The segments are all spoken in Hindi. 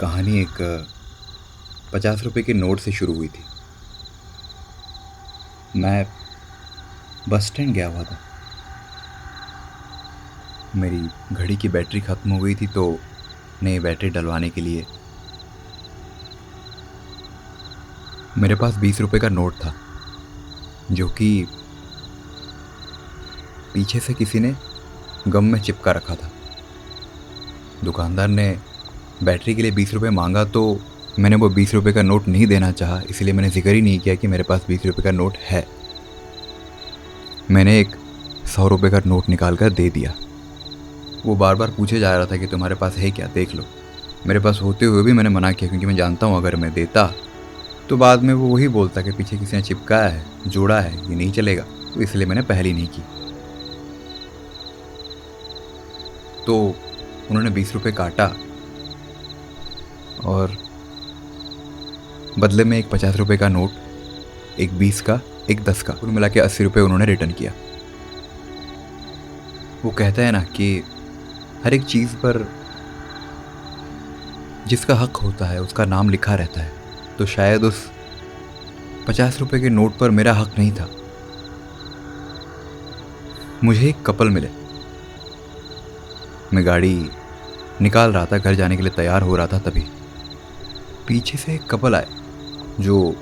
कहानी एक 50 रुपए के नोट से शुरू हुई थी। मैं बस स्टैंड गया हुआ था। मेरी घड़ी की बैटरी ख़त्म हो गई थी तो नई बैटरी डलवाने के लिए मेरे पास 20 रुपए का नोट था, जो कि पीछे से किसी ने गम में चिपका रखा था। दुकानदार ने बैटरी के लिए 20 रुपए मांगा तो मैंने वो 20 रुपए का नोट नहीं देना चाहा, इसलिए मैंने जिक्र ही नहीं किया कि मेरे पास 20 रुपए का नोट है। मैंने एक 100 रुपए का नोट निकाल कर दे दिया। वो बार बार पूछे जा रहा था कि तुम्हारे पास है क्या, देख लो। मेरे पास होते हुए भी मैंने मना किया, क्योंकि मैं जानता हूँ अगर मैं देता तो बाद में वो वही बोलता कि पीछे किसी ने चिपकाया है, जोड़ा है, ये नहीं चलेगा। तो इसलिए मैंने पहल नहीं की। तो उन्होंने 20 रुपए काटा और बदले में एक 50 रुपए का नोट, एक 20 का, एक 10 का, कुल मिला के 80 रुपए उन्होंने रिटर्न किया। वो कहता है ना कि हर एक चीज़ पर जिसका हक होता है उसका नाम लिखा रहता है। तो शायद उस 50 रुपए के नोट पर मेरा हक नहीं था। मुझे एक कपल मिले। मैं गाड़ी निकाल रहा था, घर जाने के लिए तैयार हो रहा था, तभी पीछे से एक कपल आए जो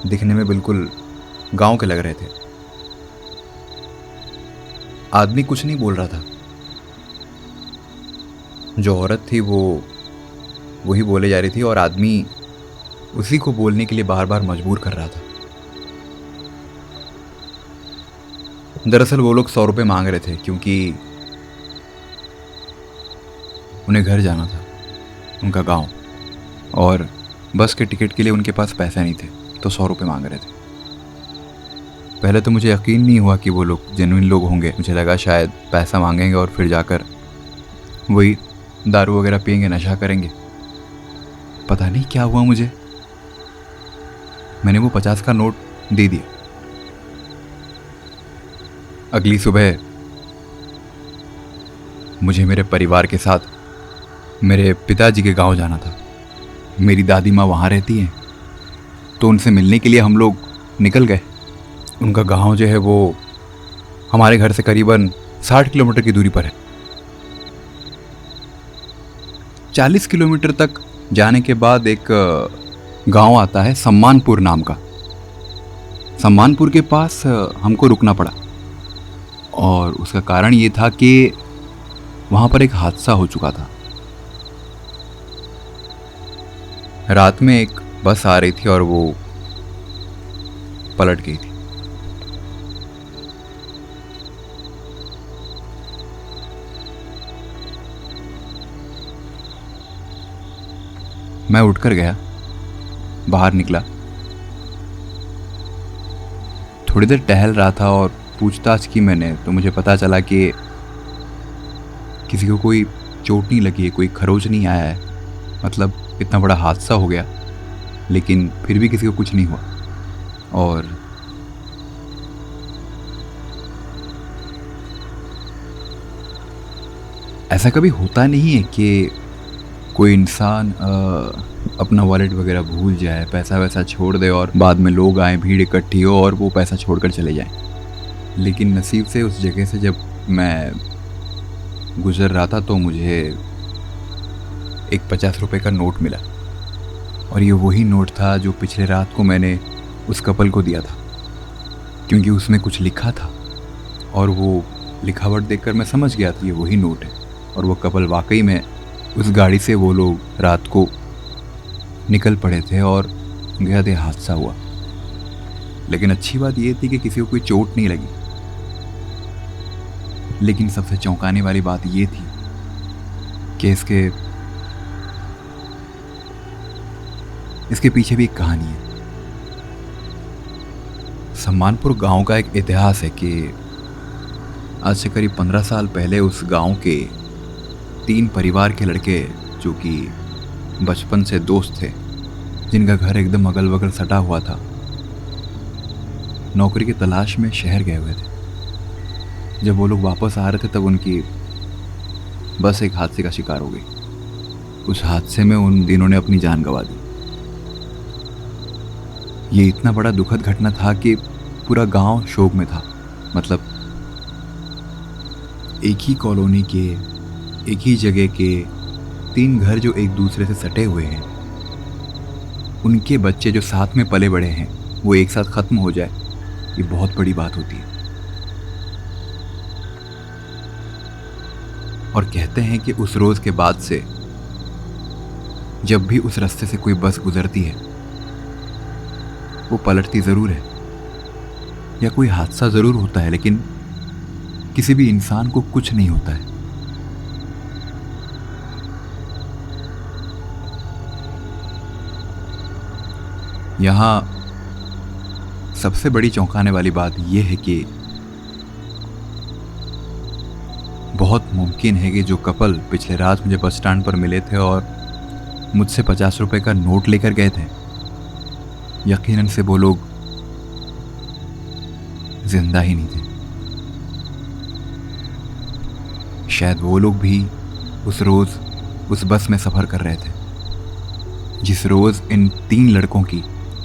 दिखने में बिल्कुल गांव के लग रहे थे। आदमी कुछ नहीं बोल रहा था। जो औरत थी वो वही बोले जा रही थी और आदमी उसी को बोलने के लिए बार बार मजबूर कर रहा था। दरअसल वो लोग 100 रुपये मांग रहे थे, क्योंकि उन्हें घर जाना था, उनका गांव, और बस के टिकट के लिए उनके पास पैसे नहीं थे, तो 100 रुपये मांग रहे थे। पहले तो मुझे यकीन नहीं हुआ कि वो लोग जेन्युइन लोग होंगे। मुझे लगा शायद पैसा मांगेंगे और फिर जाकर वही दारू वगैरह पियेंगे, नशा करेंगे। पता नहीं क्या हुआ मुझे। मैंने वो 50 का नोट दे दिया। अगली सुबह मुझे मेरे परिवार के साथ मेरे पिताजी के गांव जाना था। मेरी दादी माँ वहाँ रहती हैं, तो उनसे मिलने के लिए हम लोग निकल गए। उनका गांव जो है वो हमारे घर से करीबन 60 किलोमीटर की दूरी पर है। 40 किलोमीटर तक जाने के बाद एक गांव आता है सम्मानपुर नाम का। सम्मानपुर के पास हमको रुकना पड़ा, और उसका कारण ये था कि वहाँ पर एक हादसा हो चुका था। रात में एक बस आ रही थी और वो पलट गई थी। मैं उठकर गया, बाहर निकला, थोड़ी देर टहल रहा था और पूछताछ की मैंने, तो मुझे पता चला कि किसी को कोई चोट नहीं लगी है, कोई खरोच नहीं आया है। मतलब इतना बड़ा हादसा हो गया, लेकिन फिर भी किसी को कुछ नहीं हुआ। और ऐसा कभी होता नहीं है कि कोई इंसान अपना वॉलेट वगैरह भूल जाए, पैसा वैसा छोड़ दे और बाद में लोग आए, भीड़ इकट्ठी हो और वो पैसा छोड़कर चले जाएं। लेकिन नसीब से उस जगह से जब मैं गुजर रहा था तो मुझे एक 50 रुपए का नोट मिला, और ये वही नोट था जो पिछले रात को मैंने उस कपल को दिया था, क्योंकि उसमें कुछ लिखा था और वो लिखावट देखकर मैं समझ गया था ये वही नोट है। और वो कपल वाकई में उस गाड़ी से वो लोग रात को निकल पड़े थे और गया दे हादसा हुआ। लेकिन अच्छी बात ये थी कि किसी को कोई चोट नहीं लगी। लेकिन सबसे चौंकाने वाली बात ये थी कि इसके पीछे भी एक कहानी है। सम्मानपुर गांव का एक इतिहास है कि आज से करीब 15 साल पहले उस गांव के 3 परिवार के लड़के, जो कि बचपन से दोस्त थे, जिनका घर एकदम अगल बगल सटा हुआ था, नौकरी की तलाश में शहर गए हुए थे। जब वो लोग वापस आ रहे थे तब उनकी बस एक हादसे का शिकार हो गई। उस हादसे में उन दिनों ने अपनी जान गंवा दी। ये इतना बड़ा दुखद घटना था कि पूरा गांव शोक में था। मतलब एक ही कॉलोनी के, एक ही जगह के 3 घर जो एक दूसरे से सटे हुए हैं, उनके बच्चे जो साथ में पले बड़े हैं, वो एक साथ खत्म हो जाए, ये बहुत बड़ी बात होती है। और कहते हैं कि उस रोज के बाद से जब भी उस रास्ते से कोई बस गुजरती है, वो पलटती जरूर है, या कोई हादसा जरूर होता है, लेकिन किसी भी इंसान को कुछ नहीं होता है। यहां सबसे बड़ी चौंकाने वाली बात यह है कि बहुत मुमकिन है कि जो कपल पिछले रात मुझे बस स्टैंड पर मिले थे और मुझसे 50 रुपए का नोट लेकर गए थे, यकीनन से वो लोग जिंदा ही नहीं थे। शायद वो लोग भी उस रोज उस बस में सफर कर रहे थे जिस रोज इन 3 लड़कों की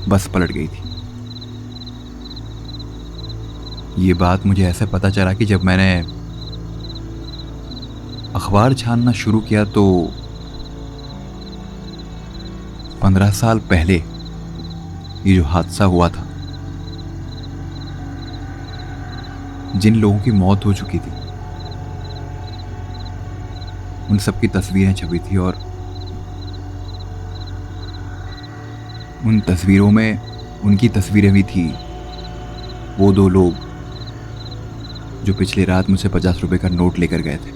बस पलट गई थी। ये बात मुझे ऐसे पता चला कि जब मैंने अखबार छानना शुरू किया तो 15 साल पहले ये जो हादसा हुआ था, जिन लोगों की मौत हो चुकी थी, उन सब की तस्वीरें छपी थी और उन तस्वीरों में उनकी तस्वीरें भी थी। वो 2 लोग जो पिछली रात मुझसे 50 रुपए का नोट लेकर गए थे।